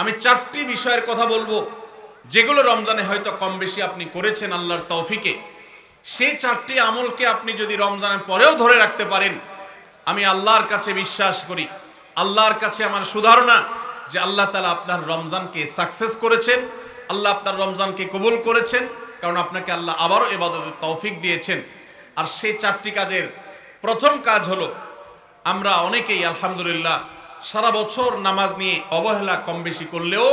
আমি 4টি বিষয়ের কথা বলবো, যেগুলো রমজানে হয়তো কম বেশি আপনি করেছেন আল্লাহর তৌফিকে। সেই 4টি আমলকে আপনি যদি রমজানের পরেও ধরে রাখতে পারেন, আমি আল্লাহর কাছে বিশ্বাস করি, আল্লাহর কাছে আমার সুধারণা যে আল্লাহ তাআলা আপনার রমজানকে সাকসেস করেছেন, আল্লাহ আপনার রমজানকে কবুল করেছেন, কারণ আপনাকে আল্লাহ আবারও ইবাদতের তৌফিক দিয়েছেন। আর সেই 4টি কাজের প্রথম কাজ হলো, আমরা অনেকেই আলহামদুলিল্লাহ সারা বছর নামাজ নিয়ে অবহেলা কম বেশি করলেও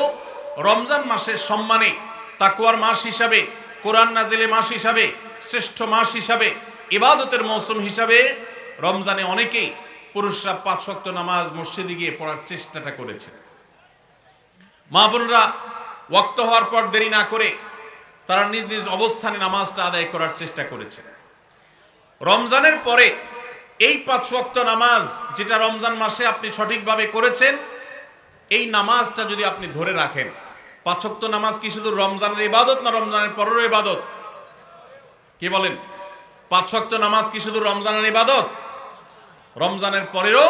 রমজান মাসের সম্মানে, তাকওয়ার মাস হিসাবে, কোরআন নাজিলের মাস হিসাবে, শ্রেষ্ঠ মাস হিসাবে, ইবাদতের মৌসুম হিসাবে রমজানে অনেকেই পুরুষরা 5 ওয়াক্ত নামাজ মসজিদে গিয়ে পড়ার চেষ্টাটা করেছে। মা বোনরা ওয়াক্ত হওয়ার পর দেরি না করে তারা নিজ নিজ অবস্থানে নামাজটা আদায় করার চেষ্টা করেছে। রমজানের পরে এই 5 ওয়াক্ত নামাজ যেটা রমজান মাসে আপনি সঠিকভাবে করেছেন, এই নামাজটা যদি আপনি ধরে রাখেন, 5 ওয়াক্ত নামাজ কি শুধু রমজানের ইবাদত না রমজানের পরেরও ইবাদত? কি বলেন? 5 ওয়াক্ত নামাজ কি শুধু রমজানের ইবাদত? রমজানের পরেরও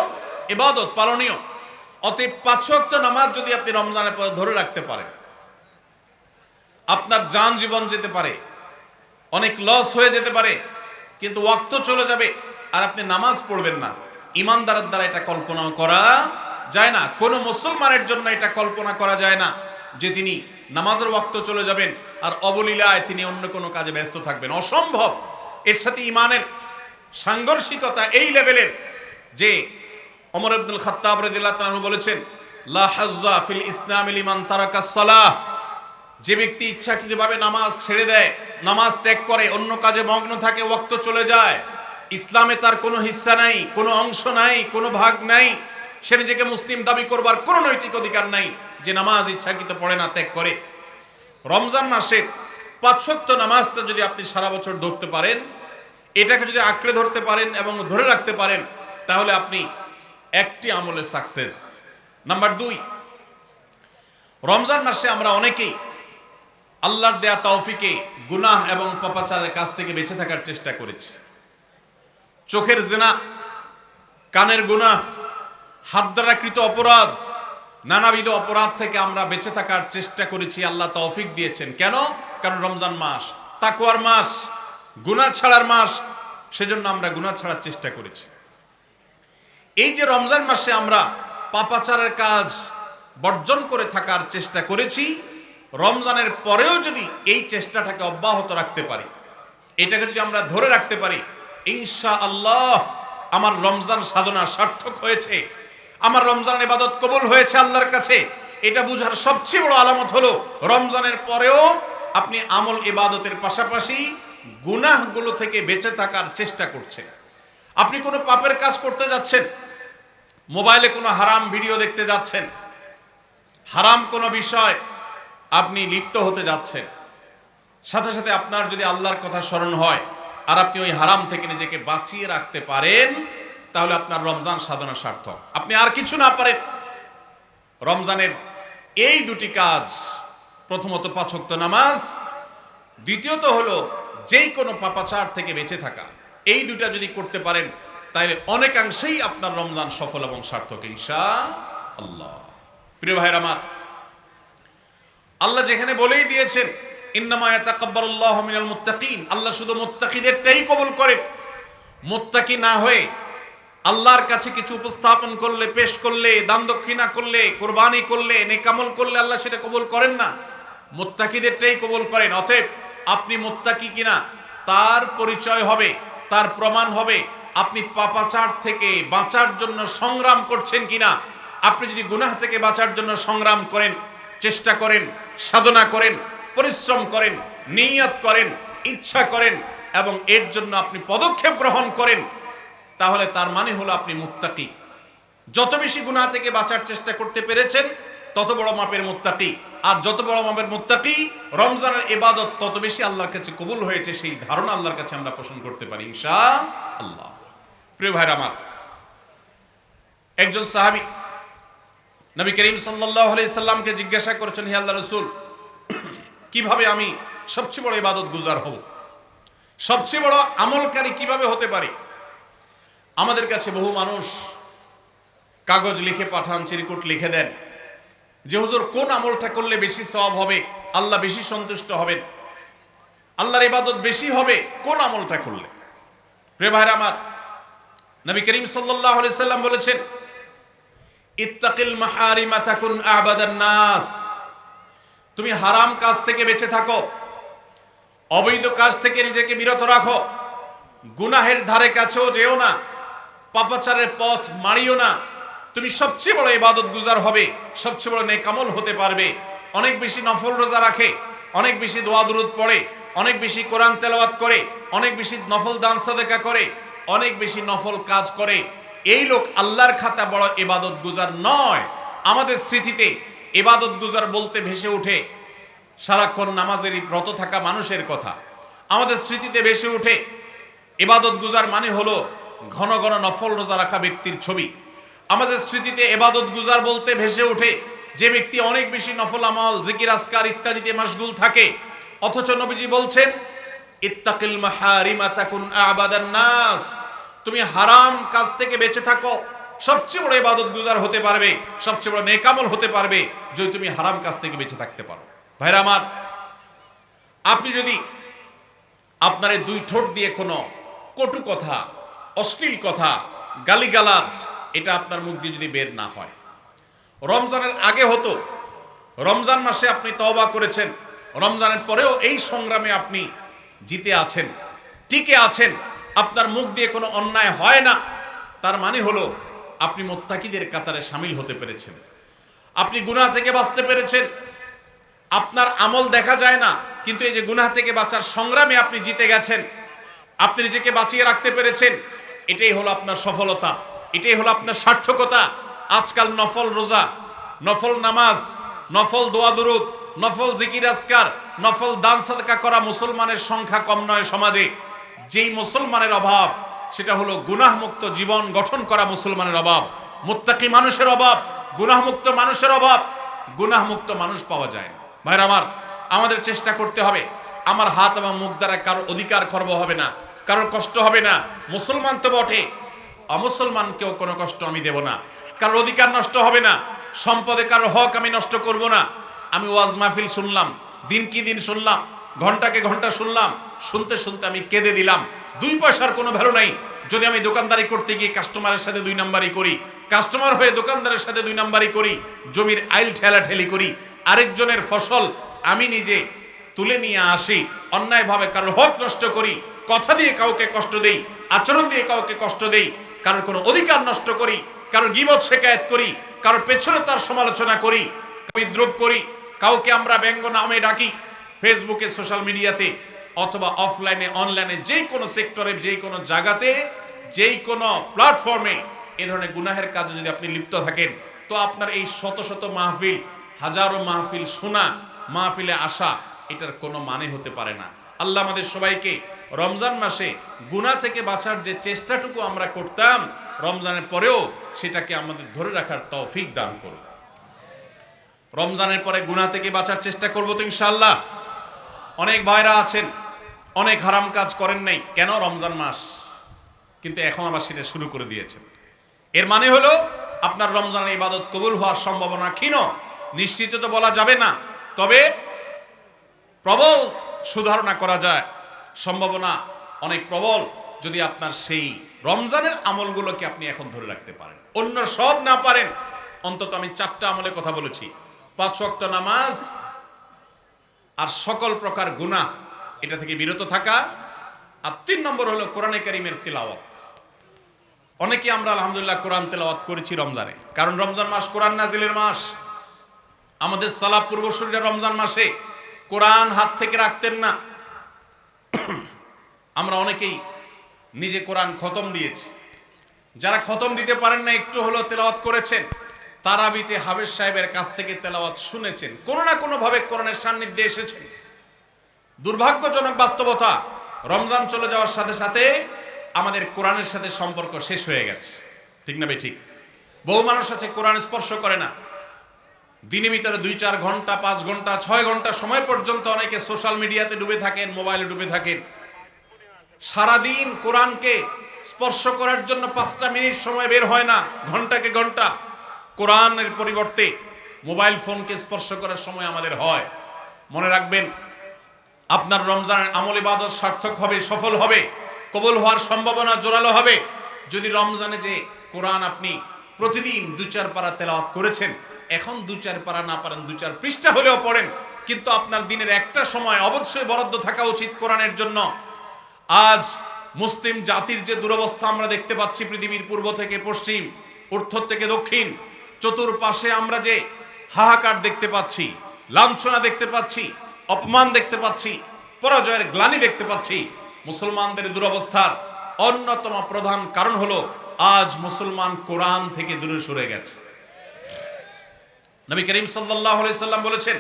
ইবাদত, পালনীয়। অতএব 5 ওয়াক্ত নামাজ যদি আপনি রমজানের পরে ধরে রাখতে পারেন, আপনার জান জীবন যেতে পারে, অনেক লস হয়ে যেতে পারে, কিন্তু ওয়াক্ত চলে যাবে আর আপনি নামাজ পড়বেন না। ইমানদারের দ্বারা এটা কল্পনা করা যায় না, কোনো মুসলমানের জন্য এটা কল্পনা করা যায় না যে তিনি নামাজের ওয়াক্ত চলে যাবেন আর অবলীলায় তিনি অন্য কোনো কাজে ব্যস্ত থাকবেন, অসম্ভব। এর সাথে ইমানের সাংঘর্ষিকতা এই লেভেলের যে ওমর ইবনুল খাত্তাব রাদিয়াল্লাহু তাআলা বলেছেন, লা হাজ্জা ফিল ইসলাম লিমান তারাকাস সালাহ। যে ব্যক্তি ইচ্ছাকৃতভাবে নামাজ ছেড়ে দেয়, নামাজ ত্যাগ করে, অন্য কাজে মগ্ন থাকে, ওয়াক্ত চলে যায়, ইসলামে তার কোনো হিস্সা নাই, কোনো অংশ নাই, কোনো ভাগ নাই। সে নিজেকে মুসলিম দাবি করবার কোনো নৈতিক অধিকার নাই যে নামাজ ইচ্ছাকৃত পড়ে না, ত্যাগ করে। রমজান মাসের 5 ওয়াক্ত নামাজটা যদি আপনি সারা বছর ধরতে পারেন, এটাকে যদি আঁকড়ে ধরতে পারেন এবং ধরে রাখতে পারেন, তাহলে আপনি একটি আমলে সাকসেস। নাম্বার 2, রমজান মাসে আমরা অনেকেই আল্লাহর দেয়া তৌফিকে গুনাহ এবং পাপাচারের কাছ থেকে বেঁচে থাকার চেষ্টা করেছি। চোখের জিনা, কানের গুনাহ, হাত দ্বারা কৃত অপরাধ, নানাবিধ অপরাধ থেকে আমরা বেঁচে থাকার চেষ্টা করেছি। আল্লাহ তৌফিক দিয়েছেন। কেন? কারণ রমজান মাস তাকওয়ার মাস, গুনাহ ছাড়ার মাস, সেজন্য আমরা গুনাহ ছাড়ার চেষ্টা করেছি। এই যে রমজান মাসে আমরা পাপাচারের কাজ বর্জন করে থাকার চেষ্টা করেছি, রমজানের পরেও যদি এই চেষ্টাটাকে অব্যাহত রাখতে পারি, এটাকে যদি আমরা ধরে রাখতে পারি, ইনশাআল্লাহ আমার রমজান সাধনা সার্থক হয়েছে, আমার রমজান ইবাদত কবুল হয়েছে আল্লাহর কাছে। এটা বুঝার সবচেয়ে বড় আলামত হলো রমজানের পরেও আপনি আমল ইবাদতের পাশাপাশি গুনাহগুলো থেকে বেঁচে থাকার চেষ্টা করছেন। আপনি কোনো পাপের কাজ করতে যাচ্ছেন, মোবাইলে কোনো হারাম ভিডিও দেখতে যাচ্ছেন, হারাম কোনো বিষয় আপনি লিপ্ত হতে যাচ্ছেন, সাথে সাথে আপনার যদি আল্লাহর কথা স্মরণ হয় আর আপনি ওই হারাম থেকে নিজেকে বাঁচিয়ে রাখতে পারেন, তাহলে আপনার রমজান সাধনা সার্থক। আপনি আর কিছু না পারেন, রমজানের এই 2টি কাজ, প্রথমত 5 ওয়াক্ত নামাজ, দ্বিতীয়ত হলো যেই কোনো পাপাচার থেকে বেঁচে থাকা, এই 2টা যদি করতে পারেন তাহলে অনেকাংশেই আপনার রমজান সফল এবং সার্থক ইনশাআল্লাহ। প্রিয় ভাইরা আমার, আল্লাহ যেখানে বলেই দিয়েছেন ইন্নামা ইয়াতাকাব্বালুল্লাহু মিনাল মুত্তাকিন, আল্লাহ শুধু মুত্তাকিদেরটাই কবুল করেন। মুত্তাকি না হয়ে আল্লাহর কাছে কিছু উপস্থাপন করলে, পেশ করলে, দান দক্ষিণা করলে, কুরবানি করলে, নেক আমল করলে আল্লাহ সেটা কবুল করেন না, মুত্তাকিদেরটাই কবুল করেন। অতএব আপনি মুত্তাকি কিনা তার পরিচয় হবে, তার প্রমাণ হবে আপনি পাপাচার থেকে বাঁচার জন্য সংগ্রাম করছেন কিনা। আপনি যদি গুনাহ থেকে বাঁচার জন্য সংগ্রাম করেন, চেষ্টা করেন, সাধনা করেন, পরিশ্রম করেন, নিয়ত করেন, ইচ্ছা করেন এবং এর জন্য আপনি পদক্ষেপ গ্রহণ করেন, তাহলে তার মানে হলো আপনি মুত্তাকি। যত বেশি গুনাহ থেকে বাঁচার চেষ্টা করতে পেরেছেন তত বড় মাপের মুত্তাকি, আর যত বড় মাপের মুত্তাকি রমজানের ইবাদত তত বেশি আল্লাহর কাছে কবুল হয়েছে, সেই ধারণা আল্লাহর কাছে আমরা পোষণ করতে পারি ইনশাআল্লাহ। প্রিয় ভাইরা আমার, একজন সাহাবী নবী করিম সাল্লাল্লাহু আলাইহি সাল্লামকে জিজ্ঞাসা করেছেন, হে আল্লাহর রাসূল, কিভাবে আমি সবচেয়ে বড় ইবাদত গুজার হব, সবচেয়ে বড় আমলকারী কিভাবে হতে পারি? আমাদের কাছে বহু মানুষ কাগজ লিখে পাঠান, চিরকুট লিখে দেন, যে হুজুর কোন আমলটা করলে বেশি সওয়াব হবে, আল্লাহ বেশি সন্তুষ্ট হবেন, আল্লাহর ইবাদত বেশি হবে কোন আমলটা করলে? প্রিয় ভাইরা আমার, নবী করিম সাল্লাল্লাহু আলাইহি সাল্লাম বলেছেন, ইত্তাকিল মাহারিমা তাকুন আবাদান নাস। তুমি হারাম কাজ থেকে বেঁচে থাকো, অবৈধ কাজ থেকে নিজেকে বিরত রাখো, গুনাহের ধারে কাছেও যেও না, পাপাচারের পথ মারিও না। তুমি সবচেয়ে বড় ইবাদত গুজার হবে, সবচেয়ে বড় নেক আমল হতে পারবে। অনেক বেশি নফল রোজা রাখে, অনেক বেশি দোয়া দুরূদ পড়ে, অনেক বেশি কোরআন তেলাওয়াত করে, অনেক বেশি নফল দান সাদেকা করে, অনেক বেশি নফল কাজ করে, এই লোক আল্লাহর খাতা বড় ইবাদত গুজার নয়। আমাদের স্মৃতিতে ইবাদত গুজার বলতে ভেসে ওঠে সারাক্ষণ নামাজেরই ব্রত থাকা মানুষের কথা। আমাদের স্মৃতিতে ভেসে ওঠে ইবাদত গুজার মানে হলো ঘন ঘন নফল রোজা রাখা ব্যক্তির ছবি। আমাদের স্মৃতিতে ইবাদত গুজার বলতে ভেসে ওঠে যে ব্যক্তি অনেক বেশি নফল আমল, জিকির, আজকার ইত্যাদিতে মাশগুল থাকে। অথচ নবীজি বলছেন, ইত্তাকিল মাহারিমা তাকুন আবাদান নাস। তুমি হারাম কাজ থেকে বেঁচে থাকো, সবচেয়ে বড় ইবাদত গুজার হতে পারবে, সবচেয়ে বড় নেক আমল হতে পারবে যদি তুমি হারাম কাজ থেকে বেঁচে থাকতে পারো। ভাইরা আমার, আপনি যদি আপনার এই দুই ঠোঁট দিয়ে কোনো কটু কথা, অশ্লীল কথা, গালিগালাজ এটা আপনার মুখ দিয়ে যদি বের না হয়, রমজানের আগে হতো, রমজান মাসে আপনি তওবা করেছেন, রমজানের পরেও এই সংগ্রামে আপনি জিতে আছেন, টিকে আছেন, আপনার মুখ দিয়ে কোনো অন্যায় হয় না, তার মানে হলো আপনি মুত্তাকিদের কাতারে শামিল হতে পেরেছেন, আপনি গুনাহ থেকে বাঁচতে পেরেছেন। আপনার আমল দেখা যায় না, কিন্তু এই যে গুনাহ থেকে বাঁচার সংগ্রামে আপনি জিতে গেছেন, আপনি নিজেকে বাঁচিয়ে রাখতে পেরেছেন, এটাই হলো আপনার সফলতা, এটাই হলো আপনার সার্থকতা। আজকাল নফল রোজা, নফল নামাজ, নফল দোয়া দুরূদ, নফল জিকির আজকার, নফল দান সাদকা করা মুসলমানের সংখ্যা কম নয় সমাজে। যেই মুসলমানের অভাব সেটা হলো গুনাহমুক্ত জীবন গঠন করা মুসলমানের অভাব, মুত্তাকি মানুষের অভাব, গুনাহমুক্ত মানুষের অভাব। গুনাহমুক্ত মানুষ পাওয়া যায় না। ভাইরা আমার, আমাদের চেষ্টা করতে হবে আমার হাত এবং মুখ দ্বারা কারোর অধিকার খর্ব হবে না, কারোর কষ্ট হবে না। মুসলমান তো বটে, অমুসলমানকেও কোনো কষ্ট আমি দেব না, কারোর অধিকার নষ্ট হবে না, সম্পদে কারোর হক আমি নষ্ট করব না। আমি ওয়াজ মাহফিল শুনলাম, দিন কি দিন শুনলাম, ঘন্টাকে ঘন্টা শুনলাম, শুনতে শুনতে আমি কেঁদে দিলাম। 2 পয়সার কোনো ভ্যালু নাই যদি আমি দোকানদারি করতে গিয়ে কাস্টমারের সাথে 2 নাম্বারি করি, কাস্টমার হয়ে দোকানদারের সাথে 2 নাম্বারি করি, জমির আইল ঠেলাঠেলি করি, আরেকজনের ফসল আমি নিজে তুলে নিয়ে আসি, অন্যায়ভাবে কারোর হক নষ্ট করি, কথা দিয়ে কাউকে কষ্ট দেই, আচরণ দিয়ে কাউকে কষ্ট দেই, কারোর কোনো অধিকার নষ্ট করি, কারোর গীবত শিকায়েত করি, কারোর পেছনে তার সমালোচনা করি, বিদ্রুপ করি, কাউকে আমরা ব্যঙ্গ নামে ডাকি, ফেসবুকে, সোশ্যাল মিডিয়াতে অথবা অফলাইনে, অনলাইনে, যে কোনো সেক্টরে, যে কোনো জায়গাতে, যেই কোনো প্ল্যাটফর্মে এ ধরনের গুনাহের কাজে যদি আপনি লিপ্ত থাকেন, তো আপনার এই শত শত মাহফিল, হাজারো মাহফিল শোনা, মাহফিলে আসা, এটার কোনো মানে হতে পারে না। আল্লাহ আমাদের সবাইকে রমজান মাসে গুনাহ থেকে বাঁচার যে চেষ্টাটুকু আমরা করতাম, রমজানের পরেও সেটাকে আমাদের ধরে রাখার তৌফিক দান করুন। রমজানের পরে গুনাহ থেকে বাঁচার চেষ্টা করব তো ইনশাআল্লাহ। অনেক ভাইরা আছেন অনেক হারাম কাজ করেন নাই, কেন? রমজান মাস, কিন্তু এখন আবার সেটা শুরু করে দিয়েছেন। এর মানে হলো আপনার রমজানের ইবাদত কবুল হওয়ার সম্ভাবনা ক্ষীণ। নিশ্চিত তো বলা যাবে না, তবে প্রবল সুধারণা করা যায়, সম্ভাবনা অনেক প্রবল যদি আপনার সেই রমজানের আমলগুলোকে আপনি এখন ধরে রাখতে পারেন। অন্য সব না পারেন, অন্তত আমি 4টা আমলের কথা বলেছি, 5 ওয়াক্ত নামাজ আর সকল প্রকার গুনাহ এটা থেকে বিরত থাকা, আর 3 নম্বর হলো কোরআনে কারীমের তিলাওয়াত। অনেকে আমরা আলহামদুলিল্লাহ কোরআন তেলাওয়াত করেছি রমজানে, কারণ রমজান মাস কোরআন নাজিলের মাস। আমাদের সালাফ পূর্বসূরীরা রমজান মাসে কোরআন হাত থেকে রাখতেন না। আমরা অনেকেই নিজে কোরআন খতম দিয়েছি, যারা খতম দিতে পারেন না একটু হলো তেলাওয়াত করেছেন, তারাবিতে হাফেজ সাহেবের কাছ থেকে তেলাওয়াত শুনেছেন, কোনো না কোনো ভাবে কোরআনের সান্নিধ্যে এসেছেন। দুর্ভাগ্যজনক বাস্তবতা, রমজান চলে যাওয়ার সাথে সাথে আমাদের কোরআনের সাথে সম্পর্ক শেষ হয়ে গেছে। ঠিক না ভাই? ঠিক। বহু মানুষ আছে কোরআন স্পর্শ করে না, দিনের ভিতরে 2-4 ঘন্টা, 5 ঘন্টা, 6 ঘন্টা সময় পর্যন্ত অনেকে সোশ্যাল মিডিয়াতে ডুবে থাকেন, মোবাইলে ডুবে থাকেন। সারাদিন কোরআনকে স্পর্শ করার জন্য 5টা মিনিট সময় বের হয় না, ঘন্টাকে ঘন্টা কোরআনের পরিবর্তে মোবাইল ফোনকে স্পর্শ করার সময় আমাদের হয়। মনে রাখবেন, আপনার রমজানের আমল ইবাদত সার্থক হবে, সফল হবে, কবুল হওয়ার সম্ভাবনা জোরালো হবে যদি রমজানে যে কোরআন আপনি প্রতিদিন 2-4 পারা তেলাওয়াত করেছেন, এখন 2-4 পারা না পারেন 2-4 পৃষ্ঠা হলেও পড়েন, কিন্তু আপনার দিনের একটা সময় অবশ্যই বরাদ্দ থাকা উচিত কোরআনের জন্য। আজ মুসলিম জাতির যে দুরবস্থা আমরা দেখতে পাচ্ছি, পৃথিবীর পূর্ব থেকে পশ্চিম, উত্তর থেকে দক্ষিণ, চতুর্পাশে আমরা যে হাহাকার দেখতে পাচ্ছি, লাঞ্ছনা দেখতে পাচ্ছি, অপমান দেখতে পাচ্ছি, পরাজয়ের গ্লানি দেখতে পাচ্ছি, মুসলমানদের দুরবস্থার অন্যতম প্রধান কারণ হলো আজ মুসলমান কোরআন থেকে দূরে সরে গেছে। নবী করিম সাল্লাল্লাহু আলাইহি সাল্লাম বলেছেন,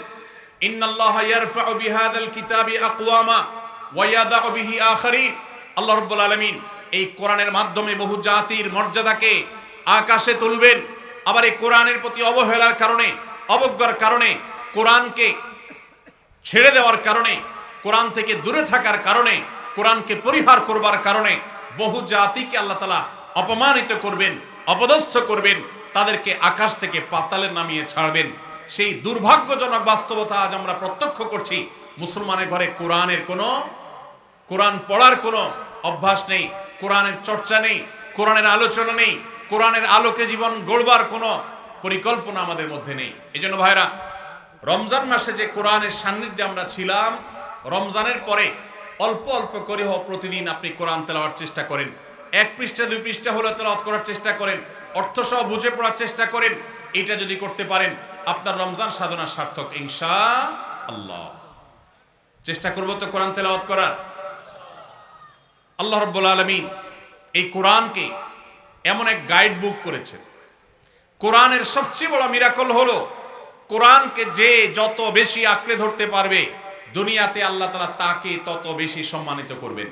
ইন্নাল্লাহা ইয়ারফাউ বিহাদাল কিতাবি আকওয়ামা ওয়া ইয়াদাউ বিহি আখারিন। আল্লাহ রাব্বুল আলামিন এই কোরআনের মাধ্যমে বহু জাতির মর্যাদাকে আকাশে তুলবেন। আবার এই কোরআনের প্রতি অবহেলার কারণে, অবজ্ঞার কারণে, কোরআনকে ছেড়ে দেওয়ার কারণে, কোরআন থেকে দূরে থাকার কারণে, কোরআনকে পরিহার করবার কারণে বহু জাতিকে আল্লাহ তাআলা অপমানিত করবেন, অপদস্থ করবেন, তাদেরকে আকাশ থেকে পাতালে নামিয়ে ছাড়বেন। সেই দুর্ভাগ্যজনক বাস্তবতা আজ আমরা প্রত্যক্ষ করছি। মুসলমানের ঘরে কোরআন পড়ার কোনো অভ্যাস নেই, কোরআনের চর্চা নেই, কোরআনের আলোচনা নেই, কোরআনের আলোকে জীবন গড়বার কোনো পরিকল্পনা আমাদের মধ্যে নেই। এজন্য ভাইরা, রমজান মাসে যে কোরআনের সান্নিধ্যে আমরা ছিলাম, রমজানের পরে অল্প অল্প করে হোক প্রতিদিন আপনি কোরআন তেলাওয়ার চেষ্টা করেন। 1 পৃষ্ঠা 2 পৃষ্ঠা হলে তেলাওয়াত করার চেষ্টা করেন, অর্থ সহ বুঝে পড়ার চেষ্টা করেন। এটা যদি করতে পারেন, আপনার রমজান সাধনা সার্থক ইনশাআল্লাহ। চেষ্টা করব তো কোরআন তেলাওয়াত করার। আল্লাহ রাব্বুল আলামিন এই কোরআনকে এমন এক গাইড বুক করেছেন। কোরআনের সবচেয়ে বড় মিরাকল হলো, কোরআনকে যে যত বেশি আঁকড়ে ধরতে পারবে, দুনিয়াতে আল্লাহ তাআলা তাকে তত বেশি সম্মানিত করবেন।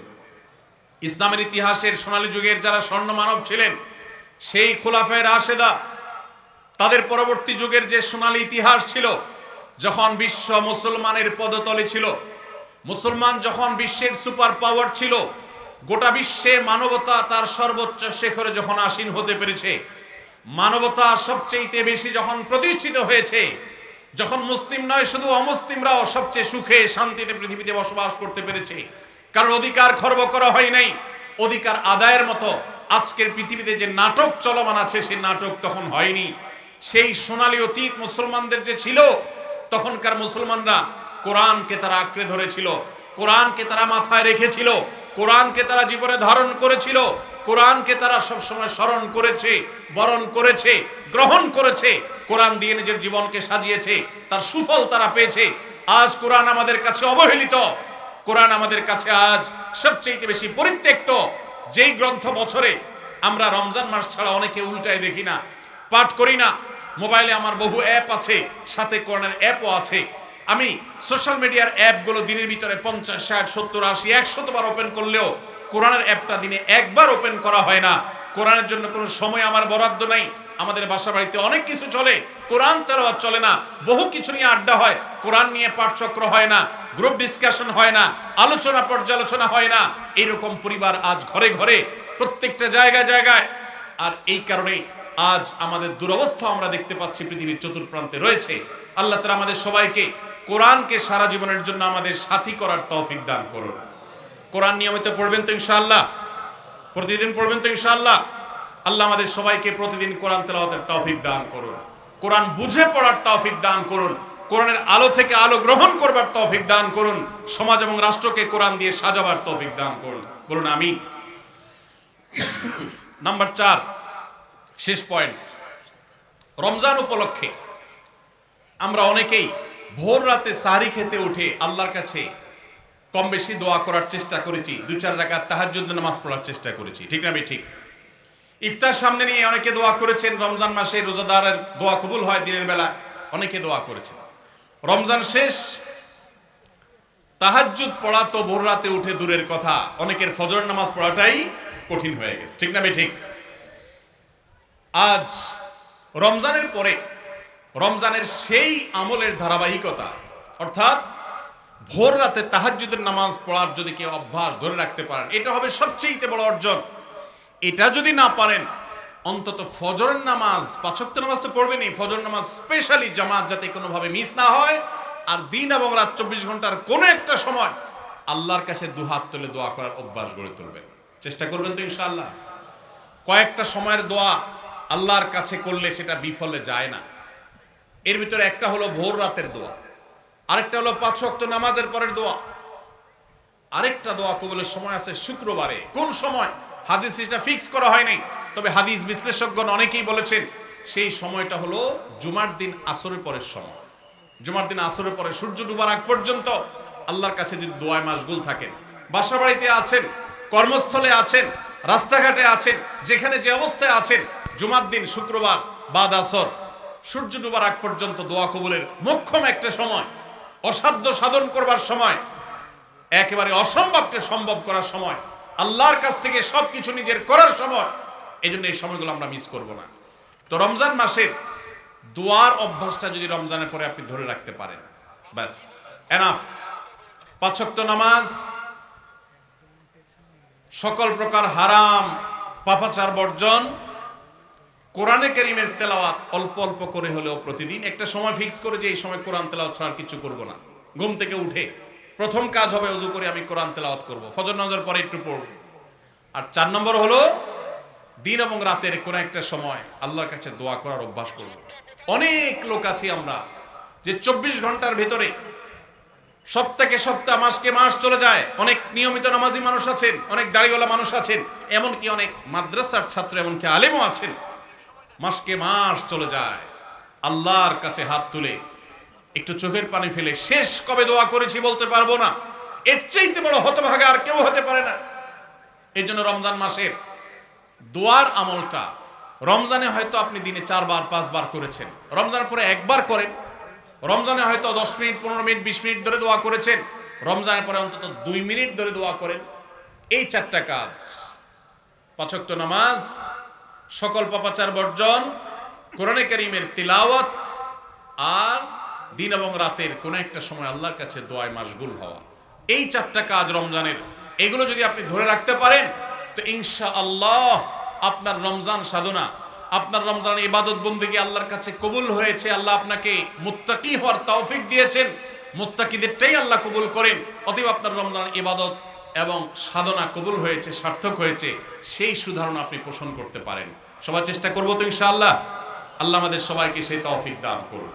ইসলামের ইতিহাসের সোনালী যুগের যারা স্বর্ণ মানব ছিলেন, সেই খুলাফায়ে রাশেদা, তাদের পরবর্তী যুগের যে সোনালী ইতিহাস ছিল, যখন বিশ্ব মুসলমানের পদতলে ছিল, মুসলমান যখন বিশ্বের সুপার পাওয়ার ছিল, গোটা বিশ্বে মানবতা তার সর্বোচ্চ শিখরে যখন আসীন হতে পেরেছে, মানবতা সবচেয়ে বেশি যখন প্রতিষ্ঠিত হয়েছে, যখন মুসলিম নয় শুধু অমুসলিমরাও সবচেয়ে সুখে শান্তিতে পৃথিবীতে বসবাস করতে পেরেছে, কারণ অধিকার খর্ব করা হয় নাই, অধিকার আদায়ের মতো আজকের পৃথিবীতে যে নাটক চলমান আছে, সেই নাটক তখন হয়নি। সেই সোনালী অতীত মুসলমানদের যে ছিল, তখনকার মুসলমানরা কোরআনকে তারা আঁকড়ে ধরেছিল, কোরআনকে তারা মাথায় রেখেছিল, কোরআনকে তারা জীবনে ধারণ করেছিল, কোরআনকে তারা সবসময় স্মরণ করেছে, বরণ করেছে, গ্রহণ করেছে, কোরআন দিয়ে নিজের জীবনকে সাজিয়েছে, তার সুফল তারা পেয়েছে। আজ কোরআন আমাদের কাছে অবহেলিত, কোরআন আমাদের কাছে আজ সবচেয়ে বেশি পরিত্যক্ত। যেই গ্রন্থ বছরে আমরা রমজান মাস ছাড়া অনেকে উল্টায় দেখি না, পাঠ করি না। মোবাইলে আমার বহু অ্যাপ আছে, সাথে কোরআনের অ্যাপও আছে। আমি সোশ্যাল মিডিয়ার অ্যাপগুলো দিনের ভিতরে 50, 60, 70, 80, 100 বার ওপেন করলেও কোরআনের অ্যাপটা দিনে একবার ওপেন করা হয় না। কোরআনের জন্য কোনো সময় আমার বরাদ্দ নাই। আমাদের বাসা বাড়িতে অনেক কিছু চলে, কোরআন তেলাওয়াত চলে না। বহু কিছু নিয়ে আড্ডা হয়, কোরআন নিয়ে পাঠচক্র হয় না, গ্রুপ ডিসকাশন হয় না, আলোচনা পর্যালোচনা হয় না। এইরকম পরিবার আজ ঘরে ঘরে, প্রত্যেকটা জায়গায় জায়গায়। আর এই কারণে আজ আমাদের দুরবস্থা আমরা দেখতে পাচ্ছি পৃথিবীর চতুর্প্রান্তে রয়েছে। আল্লাহ তাআলা আমাদের সবাইকে কোরআনকে সারা জীবনের জন্য আমাদের সাথী করার তৌফিক দান করুন। কোরআন নিয়মিত পড়বেন তো ইনশাআল্লাহ? প্রতিদিন পড়বেন তো ইনশাআল্লাহ? আল্লাহ আমাদের সবাইকে প্রতিদিন কোরআন তেলাওয়াতের তৌফিক দান করুন, কোরআন বুঝে পড়ার তৌফিক দান করুন, কোরআনের আলো থেকে আলো গ্রহণ করবার তৌফিক দান করুন, সমাজ এবং রাষ্ট্রকে কোরআন দিয়ে সাজাবার তৌফিক দান করুন। বলুন আমিন। নাম্বার 4, শেষ পয়েন্ট। রমজান উপলক্ষে আমরা অনেকেই ভোর রাতে সাহরি খেতে উঠে আল্লাহর কাছে কম বেশি দোয়া করার চেষ্টা করেছি, 2-4 রাকাত তাহাজ্জুদ নামাজ পড়ার চেষ্টা করেছি, ঠিক না? ঠিক। ইফতার সামনে নিয়ে অনেকে দোয়া করেছেন। রমজান মাসে রোজাদারের দোয়া কবুল হয় দিনের বেলা, অনেকে দোয়া করেছেন। রমজান শেষ, তাহাজ্জুদ পড়া তো ভোর রাতে উঠে দূরের কথা, অনেকের ফজর নামাজ পড়াটাই কঠিন হয়ে গেছে, ঠিক না? ঠিক। আজ রমজানের পরে রমজানের সেই আমলের ধারাবাহিকতা, অর্থাৎ ভোর রাতে তাহাজ্জুদের নামাজ পড়ার যদি কেউ অভ্যাস ধরে রাখতে পারেন, এটা হবে সবচেয়ে বড় অর্জন। এটা যদি না পারেন, অন্তত ফজরের নামাজ, 5 ওয়াক্ত নামাজ তো পড়বেনই, ফজর নামাজ স্পেশালি জামাত যাতে কোনোভাবে মিস না হয়। আর দিন এবং রাত 24 ঘন্টার কোনো একটা সময় আল্লাহর কাছে দুহাত তুলে দোয়া করার অভ্যাস গড়ে তুলবেন। চেষ্টা করবেন তো ইনশাআল্লাহ। কয়েকটা সময়ের দোয়া আল্লাহর কাছে করলে সেটা বিফলে যায় না। এর ভিতরে একটা হলো ভোর রাতের দোয়া, আরেকটা হলো 5 ওয়াক্ত নামাজের পরের দোয়া, আরেকটা দোয়া কবুলের সময় আছে শুক্রবারে। কোন সময় হাদিস এটা ফিক্স করা হয় নাই, তবে হাদিস বিশ্লেষকগণ অনেকেই বলেছেন সেই সময়টা হলো জুমার দিন আসরের পরের সময়। জুমার দিন আসরের পরে সূর্য ডুবার আগ পর্যন্ত আল্লাহর কাছে যদি দোয়ায় মাশগুল থাকেন, বাসা বাড়িতে আছেন, কর্মস্থলে আছেন, রাস্তাঘাটে আছেন, যেখানে যে অবস্থায় আছেন, জুমার দিন শুক্রবার বাদ আসর সূর্য ডুবার আগ পর্যন্ত দোয়া কবুলের মোক্ষম একটা সময়, অসাধ্য সাধন করবার সময়, একেবারে অসম্ভবকে সম্ভব করার সময়, আল্লাহর কাছ থেকে সবকিছু নিজের করার সময়। এই জন্য এই সময়গুলো আমরা মিস করব না। তো রমজান মাসের দোয়ার অভ্যাসটা যদি রমজানের পরে আপনি ধরে রাখতে পারেন, ব্যাস এনাফ। 5 ওয়াক্ত নামাজ, সকল প্রকার হারাম পাপাচার বর্জন, কোরআনে কারীমের তেলাওয়াত অল্প অল্প করে হলেও প্রতিদিন একটা সময় ফিক্স করে যে এই সময় কোরআন তেলাওয়াত ছাড়া কিছু করব না। ঘুম থেকে উঠে প্রথম কাজ হবে ওযু করে আমি কোরআন তেলাওয়াত করব, ফজর নামাজের পরে একটু পড়ব। আর 4 নম্বর হলো দিন এবং রাতের কোন একটা সময় আল্লাহর কাছে দোয়া করার অভ্যাস করব। অনেক লোক আছি আমরা যে 24 ঘন্টার ভিতরে সপ্তাহে সপ্তাহ, মাসকে মাস চলে যায়। অনেক নিয়মিত নামাজি মানুষ আছেন, অনেক দাড়িওয়ালা মানুষ আছেন, এমনকি অনেক মাদ্রাসার ছাত্র, এমনকি আলেমও আছেন। মাসকে মাস চলে যায়, আল্লাহর কাছে হাত তুলে একটু চোখের পানি ফেলে শেষ কবে দোয়া করেছি বলতে পারবো না। এর চাইতে বড় হতভাগা আর কেউ হতে পারে না। এই জন্য রমজান মাসের দোয়ার আমলটা, রমজানে হয়তো আপনি দিনে 4 বার 5 বার করেছেন, রমজানের পরে একবার করেন। রমজানে হয়তো 10 মিনিট 15 মিনিট 20 মিনিট ধরে দোয়া করেছেন, রমজানের পরে অন্তত 2 মিনিট ধরে দোয়া করেন। এই 4টা কাজ, 5 ওয়াক্ত নামাজ, সকল পাপাচার বর্জন, কোরআনে কারীমের তিলাওয়াত, আর দিন এবং রাতের কোন একটা সময় আল্লাহর কাছে দোয়ায় মাশগুল হওয়া, এই 4টা কাজ রমজানের, এগুলো যদি আপনি ধরে রাখতে পারেন তো ইনশাআল্লাহ আপনার রমজান সাধনা, আপনার রমজান ইবাদত বন্দেগী আল্লাহর কাছে কবুল হয়েছে। আল্লাহ আপনাকে মুত্তাকি হওয়ার তৌফিক দিয়েছেন, মুত্তাকিদেরটাই আল্লাহ কবুল করেন। অতএব আপনার রমজান ইবাদত এবং সাধনা কবুল হয়েছে, সার্থক হয়েছে, সেই সুধারণা আপনি পোষণ করতে পারেন। সবাই চেষ্টা করবো তো ইনশাআল্লাহ। আল্লাহ আমাদের সবাইকে সেই তৌফিক দান করুন।